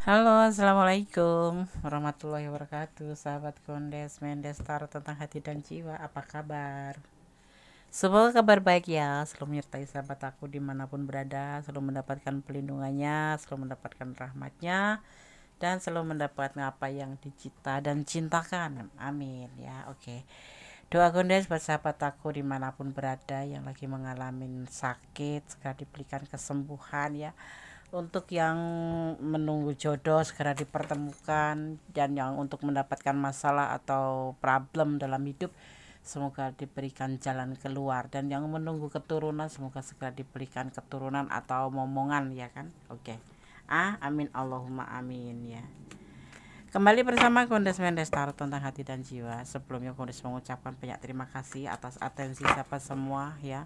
Halo, assalamualaikum warahmatullahi wabarakatuh. Sahabat Kondes Mendes Tar tentang hati dan jiwa, apa kabar? Semoga kabar baik ya, selalu menyertai sahabat aku dimanapun berada, selalu mendapatkan pelindungannya, selalu mendapatkan rahmatnya, dan selalu mendapatkan apa yang dicita dan cintakan. Amin ya. Oke, doa Kondes buat sahabat aku dimanapun berada yang lagi mengalami sakit, segera diberikan kesembuhan ya. Untuk yang menunggu jodoh segera dipertemukan, dan yang untuk mendapatkan masalah atau problem dalam hidup semoga diberikan jalan keluar, dan yang menunggu keturunan semoga segera diberikan keturunan atau momongan ya kan. Oke. Amin Allahumma amin ya. Kembali bersama Kondes Mendes Tarot tentang hati dan jiwa. Sebelumnya Kondes mengucapkan banyak terima kasih atas atensi siapa semua ya,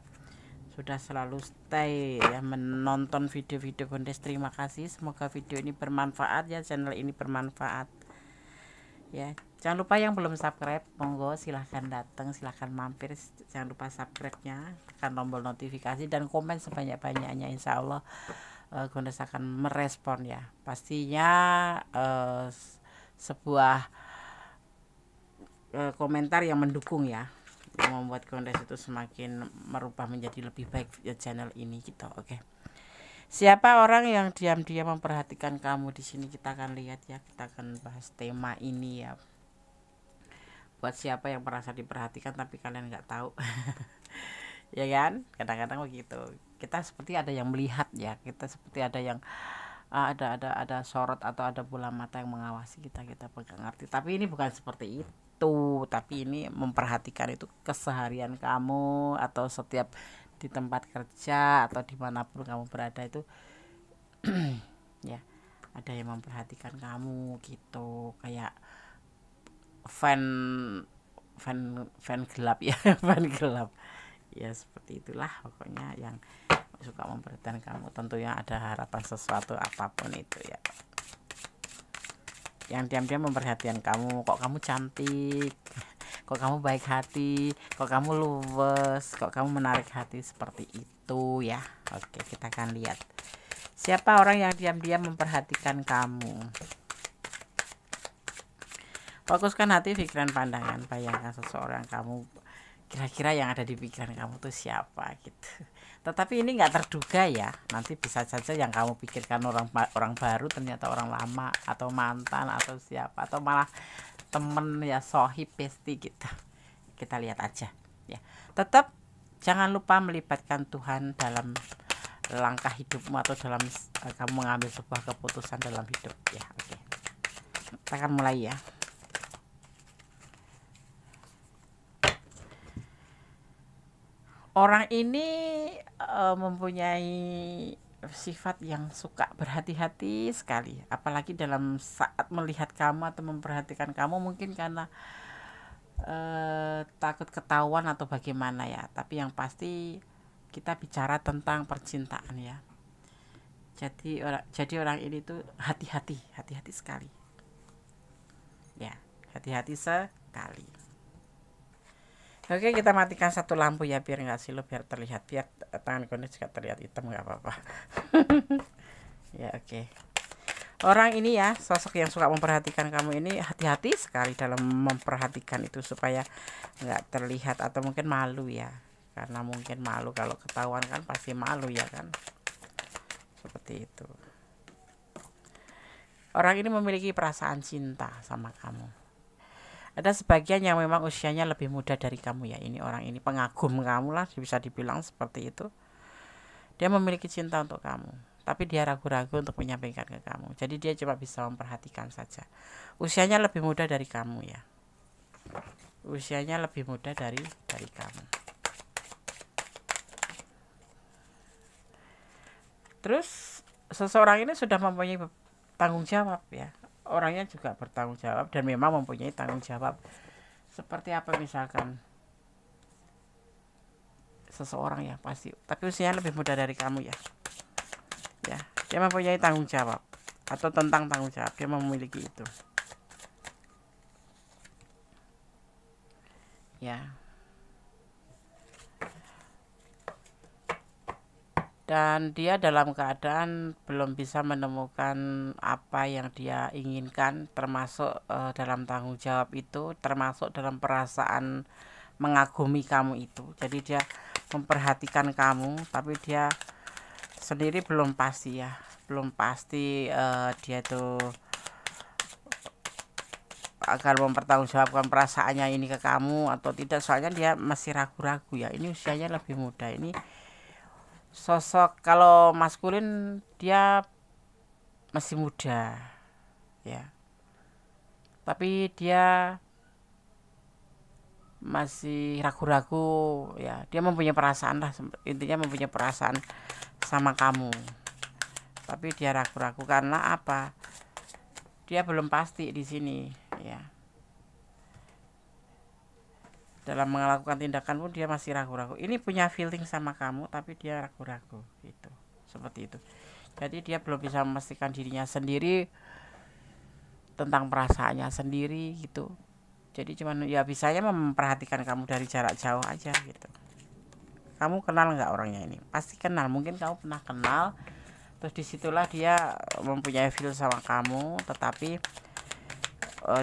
sudah selalu stay ya menonton video-video Kondes. Terima kasih, semoga video ini bermanfaat ya, channel ini bermanfaat ya. Jangan lupa yang belum subscribe, monggo silahkan datang, silahkan mampir. Jangan lupa subscribe nya, tekan tombol notifikasi dan komen sebanyak-banyaknya. Insya Allah Kondes akan merespon ya. Pastinya sebuah komentar yang mendukung ya, yang membuat Kondes itu semakin merubah menjadi lebih baik ya channel ini gitu. Oke. Siapa orang yang diam-diam memperhatikan kamu? Di sini kita akan lihat ya, kita akan bahas tema ini ya. Buat siapa yang merasa diperhatikan tapi kalian nggak tahu. Ya kan? Kadang-kadang begitu. Kita seperti ada yang melihat ya, kita seperti ada yang ada sorot atau ada bola mata yang mengawasi kita, kita pegang ngerti. Tapi ini bukan seperti itu, tapi ini memperhatikan itu keseharian kamu atau setiap di tempat kerja atau dimanapun kamu berada itu ya, ada yang memperhatikan kamu gitu, kayak fan fan gelap ya. Fan gelap ya, seperti itulah pokoknya yang suka memperhatikan kamu. Tentunya ada harapan sesuatu apapun itu ya, yang diam-diam memperhatikan kamu. Kok kamu cantik, kok kamu baik hati, kok kamu luwes, kok kamu menarik hati, seperti itu ya. Oke, kita akan lihat siapa orang yang diam-diam memperhatikan kamu. Fokuskan hati, pikiran, pandangan, bayangkan seseorang kamu, kira-kira yang ada di pikiran kamu tuh siapa gitu. Tetapi ini nggak terduga ya, nanti bisa saja yang kamu pikirkan orang baru ternyata orang lama atau mantan atau siapa, atau malah temen ya, sohib, besti gitu. Kita lihat aja ya. Tetap jangan lupa melibatkan Tuhan dalam langkah hidupmu atau dalam kamu mengambil sebuah keputusan dalam hidup ya. Oke, kita akan mulai ya. Orang ini mempunyai sifat yang suka berhati-hati sekali, apalagi dalam saat melihat kamu atau memperhatikan kamu, mungkin karena takut ketahuan atau bagaimana ya. Tapi yang pasti kita bicara tentang percintaan ya. Jadi orang ini tuh hati-hati sekali ya, hati-hati sekali. Oke, kita matikan satu lampu ya, biar nggak silau, biar terlihat, biar tangan Kondes juga terlihat hitam, nggak apa-apa. Ya oke. Orang ini ya, sosok yang suka memperhatikan kamu ini hati-hati sekali dalam memperhatikan itu, supaya nggak terlihat atau mungkin malu ya, karena mungkin malu kalau ketahuan kan, pasti malu ya kan, seperti itu. Orang ini memiliki perasaan cinta sama kamu. Ada sebagian yang memang usianya lebih muda dari kamu ya. Ini orang ini pengagum kamu lah, bisa dibilang seperti itu. Dia memiliki cinta untuk kamu, tapi dia ragu-ragu untuk menyampaikan ke kamu. Jadi dia cuma bisa memperhatikan saja. Usianya lebih muda dari kamu ya. Usianya lebih muda dari kamu. Terus seseorang ini sudah mempunyai tanggung jawab ya. Orangnya juga bertanggung jawab dan memang mempunyai tanggung jawab. Seperti apa misalkan seseorang ya, pasti, tapi usianya lebih muda dari kamu ya. Ya, dia mempunyai tanggung jawab atau tentang tanggung jawab, dia memiliki itu. Ya. dan dia dalam keadaan belum bisa menemukan apa yang dia inginkan, termasuk dalam tanggung jawab itu, termasuk dalam perasaan mengagumi kamu itu. Jadi dia memperhatikan kamu, tapi dia sendiri belum pasti ya, belum pasti dia tuh akan mempertanggungjawabkan perasaannya ini ke kamu atau tidak, soalnya dia masih ragu-ragu ya. Ini usianya lebih muda. Ini sosok kalau maskulin dia masih muda ya, tapi dia masih ragu-ragu ya. Dia mempunyai perasaan lah, intinya mempunyai perasaan sama kamu, tapi dia ragu-ragu karena apa? Dia belum pasti di sini ya. Dalam melakukan tindakan pun dia masih ragu-ragu. Ini punya feeling sama kamu, tapi dia ragu-ragu gitu, seperti itu. Jadi dia belum bisa memastikan dirinya sendiri tentang perasaannya sendiri gitu. Jadi cuman ya bisanya memperhatikan kamu dari jarak jauh aja gitu. Kamu kenal nggak orangnya ini? Pasti kenal, mungkin kamu pernah kenal. Terus disitulah dia mempunyai feel sama kamu, tetapi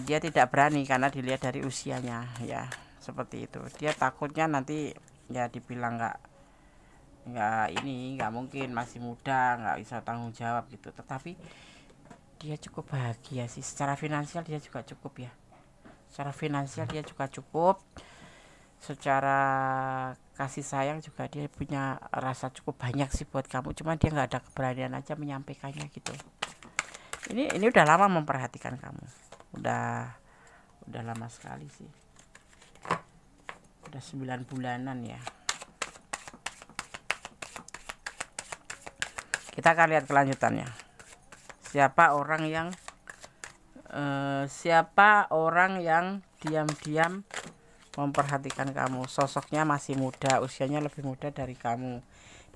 dia tidak berani karena dilihat dari usianya ya, seperti itu. Dia takutnya nanti ya dibilang nggak mungkin, masih muda, nggak bisa tanggung jawab gitu. Tetapi dia cukup bahagia sih, secara finansial dia juga cukup ya. Secara finansial dia juga cukup, secara kasih sayang juga dia punya rasa cukup banyak sih buat kamu, cuman dia nggak ada keberanian aja menyampaikannya gitu. Ini udah lama memperhatikan kamu, udah lama sekali sih, udah 9 bulanan ya. Kita akan lihat kelanjutannya. Siapa orang yang diam-diam memperhatikan kamu. Sosoknya masih muda, usianya lebih muda dari kamu.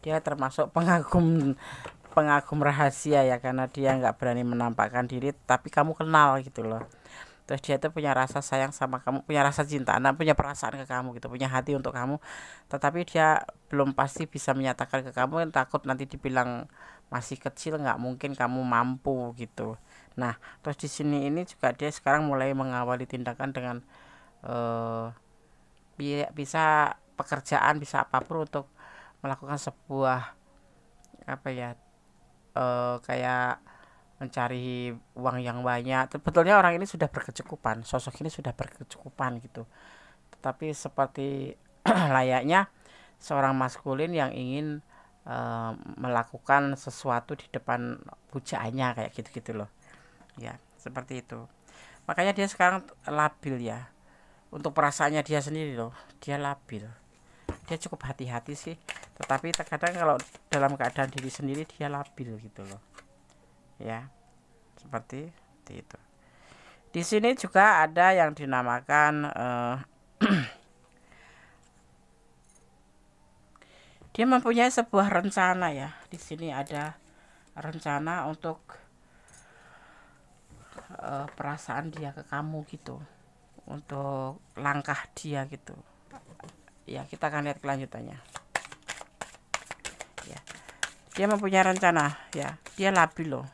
Dia termasuk pengagum rahasia ya, karena dia nggak berani menampakkan diri, tapi kamu kenal gitu loh. Terus dia tuh punya rasa sayang sama kamu, punya rasa cinta, nah punya perasaan ke kamu gitu, punya hati untuk kamu. Tetapi dia belum pasti bisa menyatakan ke kamu, takut nanti dibilang masih kecil, nggak mungkin kamu mampu gitu. Nah, terus di sini ini juga dia sekarang mulai mengawali tindakan dengan bisa pekerjaan, bisa apapun untuk melakukan sebuah apa ya, kayak mencari uang yang banyak. Sebetulnya orang ini sudah berkecukupan, sosok ini sudah berkecukupan gitu. Tetapi seperti layaknya seorang maskulin yang ingin melakukan sesuatu di depan pujaannya kayak gitu-gitu loh. Ya, seperti itu. Makanya dia sekarang labil ya. Untuk perasaannya dia sendiri loh, dia labil. Dia cukup hati-hati sih, tetapi terkadang kalau dalam keadaan diri sendiri dia labil gitu loh. Ya, seperti itu. Di sini juga ada yang dinamakan dia mempunyai sebuah rencana ya. Di sini ada rencana untuk perasaan dia ke kamu gitu, untuk langkah dia gitu. Ya, kita akan lihat kelanjutannya. Ya, dia mempunyai rencana ya. Dia labil loh.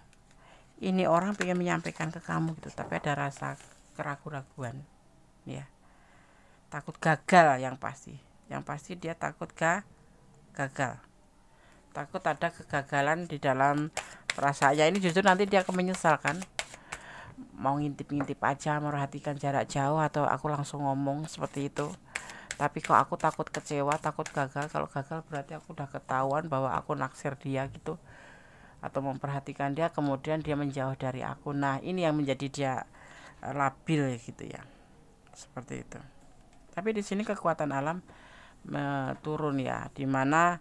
Ini orang pengen menyampaikan ke kamu gitu, tapi ada rasa keraguan-raguan ya, takut gagal. Yang pasti dia takut gagal, takut ada kegagalan di dalam perasaannya ini. Justru nanti dia akan menyesalkan, mau ngintip-ngintip aja, merhatikan jarak jauh, atau aku langsung ngomong seperti itu. Tapi kok aku takut kecewa, takut gagal. Kalau gagal berarti aku udah ketahuan bahwa aku naksir dia gitu, atau memperhatikan dia, kemudian dia menjauh dari aku. Nah, ini yang menjadi dia labil gitu ya, seperti itu. Tapi di sini kekuatan alam turun ya, dimana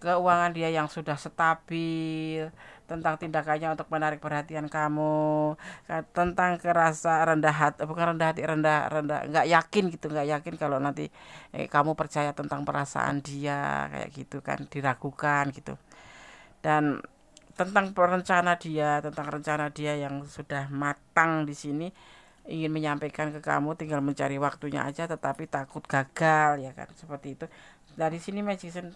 keuangan dia yang sudah stabil, tentang tindakannya untuk menarik perhatian kamu, tentang kerasa rendah hati, bukan rendah hati, rendah nggak yakin gitu, nggak yakin kalau nanti kamu percaya tentang perasaan dia kayak gitu kan, diragukan gitu. Dan tentang rencana dia yang sudah matang di sini, ingin menyampaikan ke kamu, tinggal mencari waktunya aja, tetapi takut gagal ya kan, seperti itu. dari sini magician,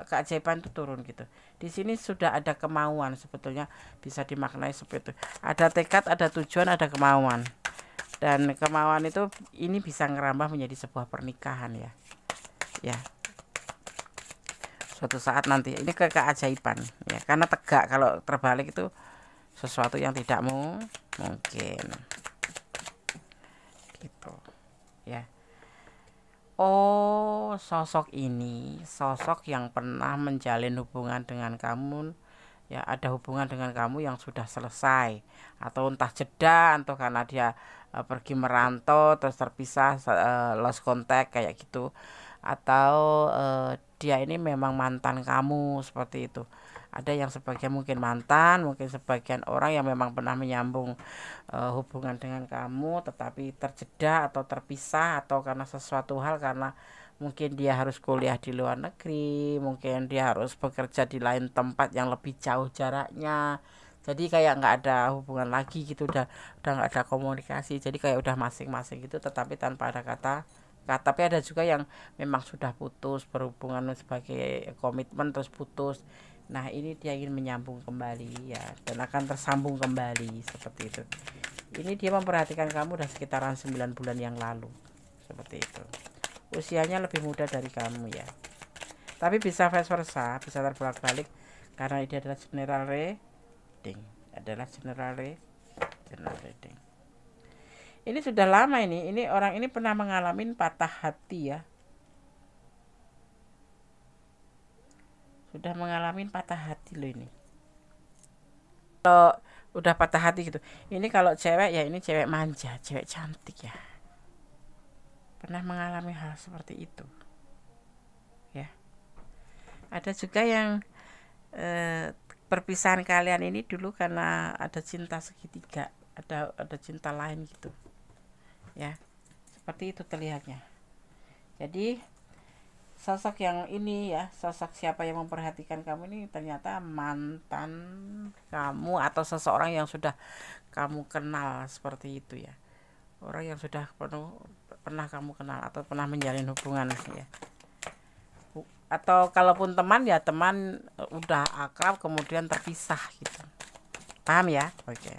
keajaiban itu turun gitu. Di sini sudah ada kemauan, sebetulnya bisa dimaknai seperti itu. Ada tekad, ada tujuan, ada kemauan. Dan kemauan itu ini bisa ngerambah menjadi sebuah pernikahan ya. Ya. Suatu saat nanti ini keajaiban ya, karena tegak. Kalau terbalik itu sesuatu yang tidak mungkin gitu ya. Oh, sosok ini sosok yang pernah menjalin hubungan dengan kamu ya, ada hubungan dengan kamu yang sudah selesai, atau entah jeda atau karena dia pergi merantau terus terpisah, lost contact kayak gitu, atau dia ini memang mantan kamu seperti itu. Ada yang sebagian mungkin mantan, mungkin sebagian orang yang memang pernah menyambung hubungan dengan kamu tetapi terjeda atau terpisah, atau karena sesuatu hal, karena mungkin dia harus kuliah di luar negeri, mungkin dia harus bekerja di lain tempat yang lebih jauh jaraknya, jadi kayak nggak ada hubungan lagi gitu, udah nggak ada komunikasi, jadi kayak udah masing-masing gitu, tetapi tanpa ada kata. Tapi ada juga yang memang sudah putus berhubungan sebagai komitmen terus putus. Nah ini dia ingin menyambung kembali ya, dan akan tersambung kembali seperti itu. Ini dia memperhatikan kamu udah sekitaran 9 bulan yang lalu seperti itu. Usianya lebih muda dari kamu ya, tapi bisa vice versa, bisa terbolak-balik, karena ini adalah general reading. Ini sudah lama, ini orang ini pernah mengalami patah hati ya, sudah mengalami patah hati loh ini. Kalau udah patah hati gitu, ini kalau cewek ya, ini cewek manja, cewek cantik ya, pernah mengalami hal seperti itu ya. Ada juga yang perpisahan kalian ini dulu karena ada cinta segitiga, ada cinta lain gitu ya, seperti itu terlihatnya. Jadi sosok yang ini ya, sosok siapa yang memperhatikan kamu ini ternyata mantan kamu, atau seseorang yang sudah kamu kenal seperti itu ya, orang yang sudah pernah kamu kenal atau pernah menjalin hubungan ya. Atau kalaupun teman ya, teman udah akrab kemudian terpisah gitu, paham ya? Oke.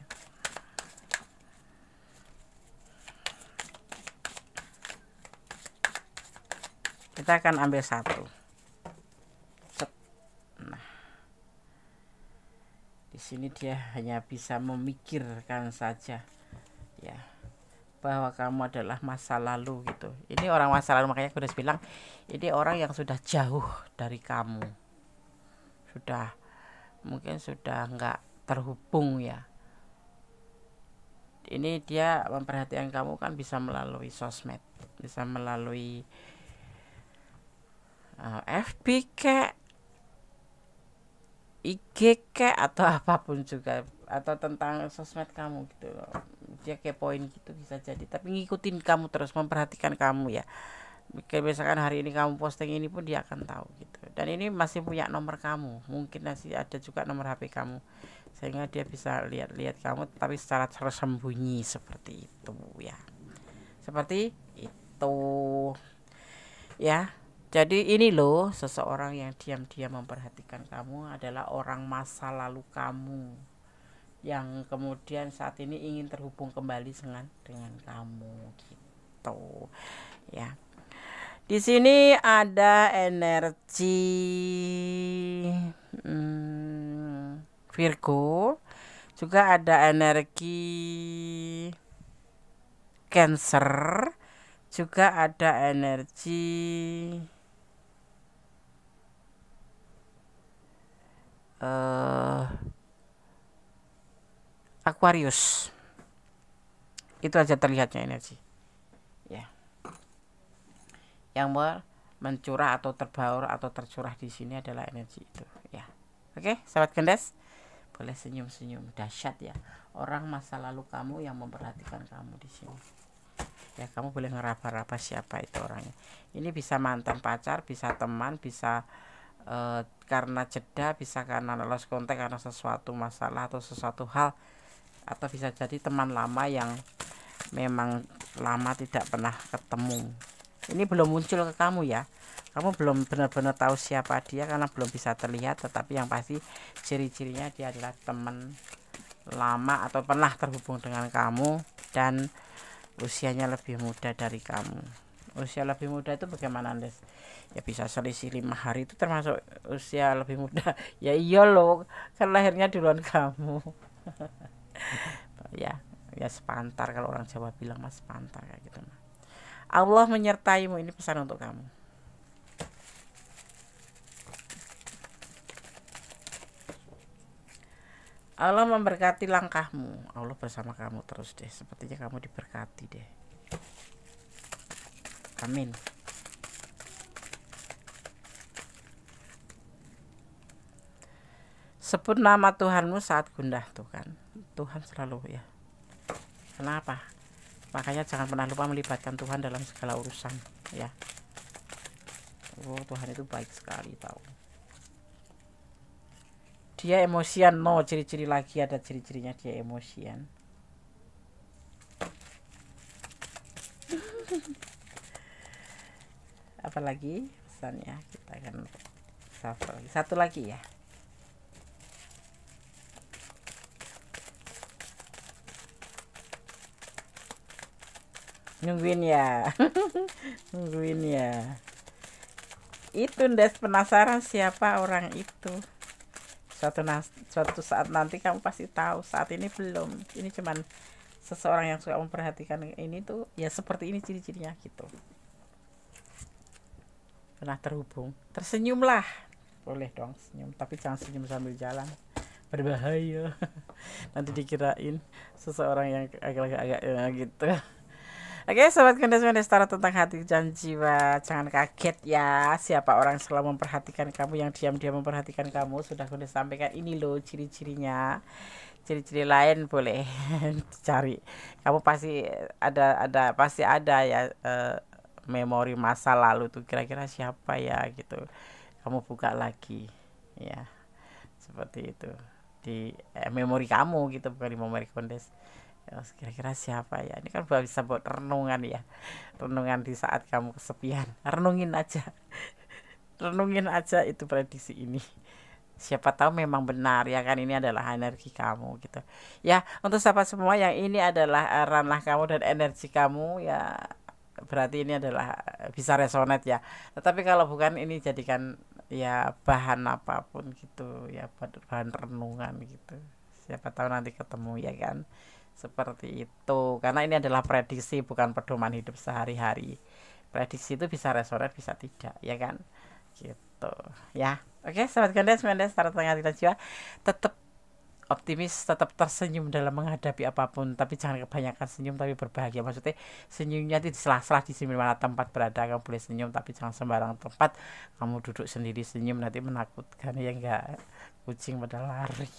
Kita akan ambil satu. Nah, di sini dia hanya bisa memikirkan saja ya, bahwa kamu adalah masa lalu gitu. Ini orang masa lalu, makanya aku udah bilang ini orang yang sudah jauh dari kamu, sudah mungkin sudah nggak terhubung ya. Ini dia memperhatikan kamu kan bisa melalui sosmed, bisa melalui FB kek, IG kek, atau apapun juga, atau tentang sosmed kamu gitu loh. Dia kepoin gitu bisa jadi, tapi ngikutin kamu terus, memperhatikan kamu ya. Kayak misalkan hari ini kamu posting ini pun dia akan tahu gitu. Dan ini masih punya nomor kamu, mungkin masih ada juga nomor HP kamu, sehingga dia bisa lihat kamu tapi secara tersembunyi seperti itu ya. Seperti itu ya. Jadi ini loh, seseorang yang diam-diam memperhatikan kamu adalah orang masa lalu kamu, yang kemudian saat ini ingin terhubung kembali dengan kamu gitu ya. Di sini ada energi Virgo, juga ada energi Cancer, juga ada energi Aquarius. Itu aja terlihatnya energi ya, yang mencurah atau terbaur atau tercurah di sini adalah energi itu ya. Oke, sahabat Gendes, boleh senyum-senyum, dahsyat ya, orang masa lalu kamu yang memperhatikan kamu di sini ya. Kamu boleh ngeraba-raba siapa itu orangnya. Ini bisa mantan pacar, bisa teman, bisa karena jeda, bisa karena lost contact, karena sesuatu masalah atau sesuatu hal, atau bisa jadi teman lama yang memang lama tidak pernah ketemu. Ini belum muncul ke kamu ya, Kamu belum benar-benar tahu siapa dia karena belum bisa terlihat, tetapi yang pasti ciri-cirinya dia adalah teman lama atau pernah terhubung dengan kamu dan usianya lebih muda dari kamu. Usia lebih muda itu bagaimana, Des? Ya bisa selisih 5 hari itu termasuk usia lebih muda. Ya iya loh, kan lahirnya duluan kamu. Ya, ya sepantar kalau orang Jawa bilang mas sepantar kayak gitu. Allah menyertaimu, ini pesan untuk kamu. Allah memberkati langkahmu. Allah bersama kamu terus deh. Sepertinya kamu diberkati deh. Amin. Sebut nama Tuhanmu saat gundah tuh kan. Tuhan selalu ya. Kenapa? Makanya jangan pernah lupa melibatkan Tuhan dalam segala urusan ya. Oh, Tuhan itu baik sekali tahu. Dia emosian, no, ciri-ciri lagi ada ciri-cirinya dia emosian. Apalagi pesannya kita akan satu lagi ya. Nungguin ya. Nungguin ya. Itu Des, penasaran siapa orang itu. Suatu saat nanti kamu pasti tahu. Saat ini belum. Ini cuman seseorang yang suka memperhatikan ini tuh ya seperti ini ciri-cirinya gitu. Pernah terhubung, tersenyumlah. Boleh dong senyum, tapi jangan senyum sambil jalan, berbahaya. Nanti dikirain seseorang yang agak-agak gitu. Oke, sobat Kondes Tarot tentang hati dan jiwa, jangan kaget ya siapa orang selalu memperhatikan kamu, yang diam-diam memperhatikan kamu. Sudah Kondes sampaikan ini loh ciri-cirinya. Ciri-ciri lain boleh dicari. Kamu pasti ada ya memori masa lalu tuh kira-kira siapa ya gitu. Kamu buka lagi ya. Seperti itu. Di memori kamu gitu, bukan di memori Kondes. Ya, kira-kira siapa ya, ini kan bisa buat renungan ya, renungan di saat kamu kesepian, renungin aja itu prediksi ini, siapa tahu memang benar ya kan, ini adalah energi kamu gitu ya. Untuk sahabat semua yang ini adalah ranah kamu dan energi kamu ya, berarti ini adalah bisa resonate ya. Tetapi kalau bukan, ini jadikan ya bahan apapun gitu ya, bahan renungan gitu, siapa tahu nanti ketemu ya kan. Seperti itu, karena ini adalah prediksi bukan pedoman hidup sehari-hari. Prediksi itu bisa resonate bisa tidak ya kan, gitu ya. Oke sobat Kondes Tarot tengah kita jiwa, tetap optimis, tetap tersenyum dalam menghadapi apapun, tapi jangan kebanyakan senyum tapi berbahagia. Maksudnya senyumnya itu di sela-sela, di mana tempat berada kamu boleh senyum, tapi jangan sembarang tempat kamu duduk sendiri senyum, nanti menakutkan ya enggak, kucing pada lari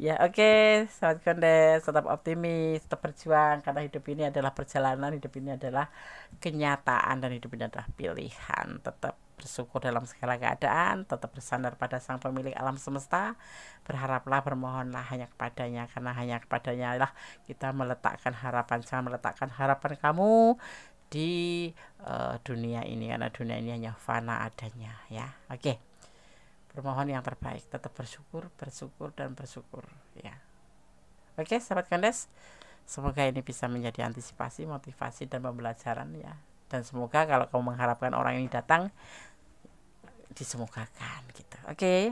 ya. Oke sobat Kondes, tetap optimis, tetap berjuang, karena hidup ini adalah perjalanan, hidup ini adalah kenyataan, dan hidup ini adalah pilihan. Tetap bersyukur dalam segala keadaan, tetap bersandar pada sang pemilik alam semesta, berharaplah, bermohonlah hanya kepadanya, karena hanya kepadanya lah kita meletakkan harapan. Jangan meletakkan harapan kamu di dunia ini, karena dunia ini hanya fana adanya ya. Oke, bermohon yang terbaik, tetap bersyukur dan bersyukur ya. Oke sahabat Kondes, semoga ini bisa menjadi antisipasi, motivasi dan pembelajaran ya. Dan semoga kalau kamu mengharapkan orang ini datang, disemogakan gitu. Oke,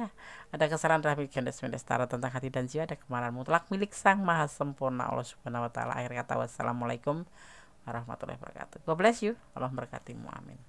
ada kesalahan dari Kondes Tarot tentang hati dan jiwa, ada kemarahan mutlak milik Sang Maha Sempurna Allah Subhanahu wa taala. Akhir kata wassalamualaikum warahmatullahi wabarakatuh. God bless you. Allah memberkatimu. Amin.